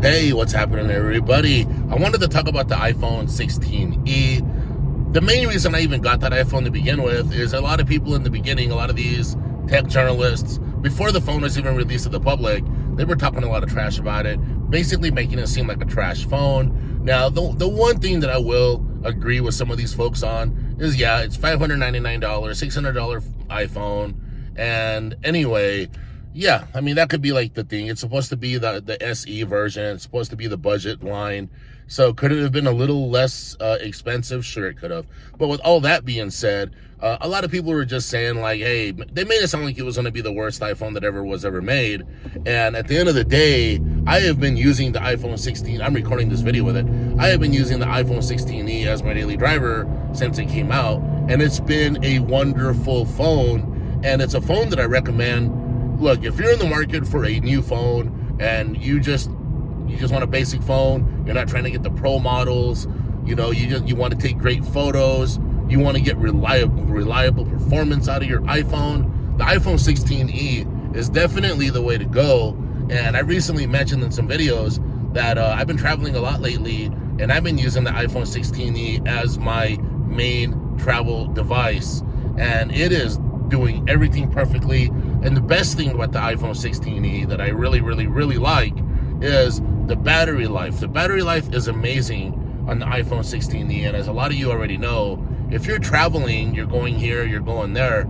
Hey, what's happening, everybody? I wanted to talk about the iPhone 16e. The main reason I even got that iPhone to begin with is a lot of people in the beginning, a lot of these tech journalists, before the phone was even released to the public, they were talking a lot of trash about it, basically making it seem like a trash phone. Now, the one thing that I will agree with some of these folks on is, yeah, it's $599, $600 iPhone. And anyway, yeah, I mean, that could be like the thing. It's supposed to be the SE version. It's supposed to be the budget line. So could it have been a little less expensive? Sure, it could have. But with all that being said, a lot of people were just saying like, hey, they made it sound like it was going to be the worst iPhone that ever made. And at the end of the day, I have been using the iPhone 16. I'm recording this video with it. I have been using the iPhone 16e as my daily driver since it came out. And it's been a wonderful phone. And it's a phone that I recommend. Look, if you're in the market for a new phone and you just want a basic phone, you're not trying to get the pro models, you want to take great photos, you want to get reliable performance out of your iPhone, the iPhone 16e is definitely the way to go. And I recently mentioned in some videos that I've been traveling a lot lately, and I've been using the iPhone 16e as my main travel device, and it is doing everything perfectly. And the best thing about the iPhone 16e that I really like is the battery life. The battery life is amazing on the iPhone 16e, and as a lot of you already know, if you're traveling, you're going here, you're going there,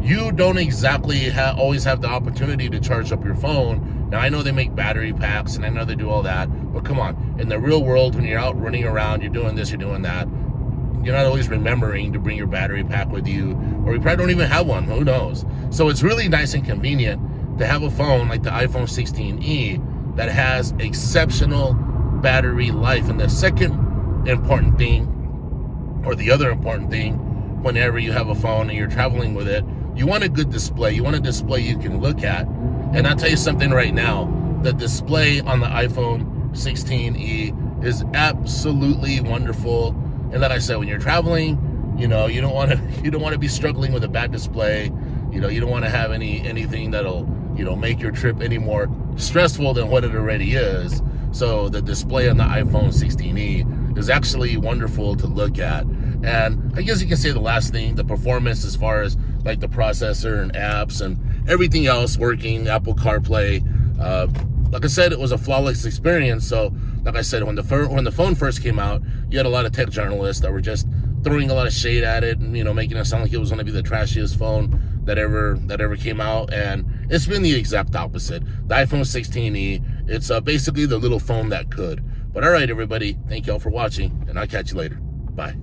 you don't exactly always have the opportunity to charge up your phone. Now, I know they make battery packs, and I know they do all that, but come on, in the real world, when you're out running around, you're doing this, you're doing that, you're not always remembering to bring your battery pack with you, or you probably don't even have one, who knows? So it's really nice and convenient to have a phone like the iPhone 16e that has exceptional battery life. And the second important thing, or the other important thing, whenever you have a phone and you're traveling with it, you want a good display. You want a display you can look at. And I'll tell you something right now, the display on the iPhone 16e is absolutely wonderful. And like I said, when you're traveling, you don't want to be struggling with a bad display. You don't want to have anything that'll make your trip any more stressful than what it already is. So the display on the iPhone 16e is actually wonderful to look at. And I guess you can say the last thing, the performance as far as like the processor and apps and everything else working, Apple CarPlay. Like I said, it was a flawless experience. So, like I said, when the phone first came out, you had a lot of tech journalists that were just throwing a lot of shade at it and making it sound like it was going to be the trashiest phone that ever came out. And it's been the exact opposite. The iPhone 16e, it's basically the little phone that could. But all right, everybody, thank y'all for watching, and I'll catch you later. Bye.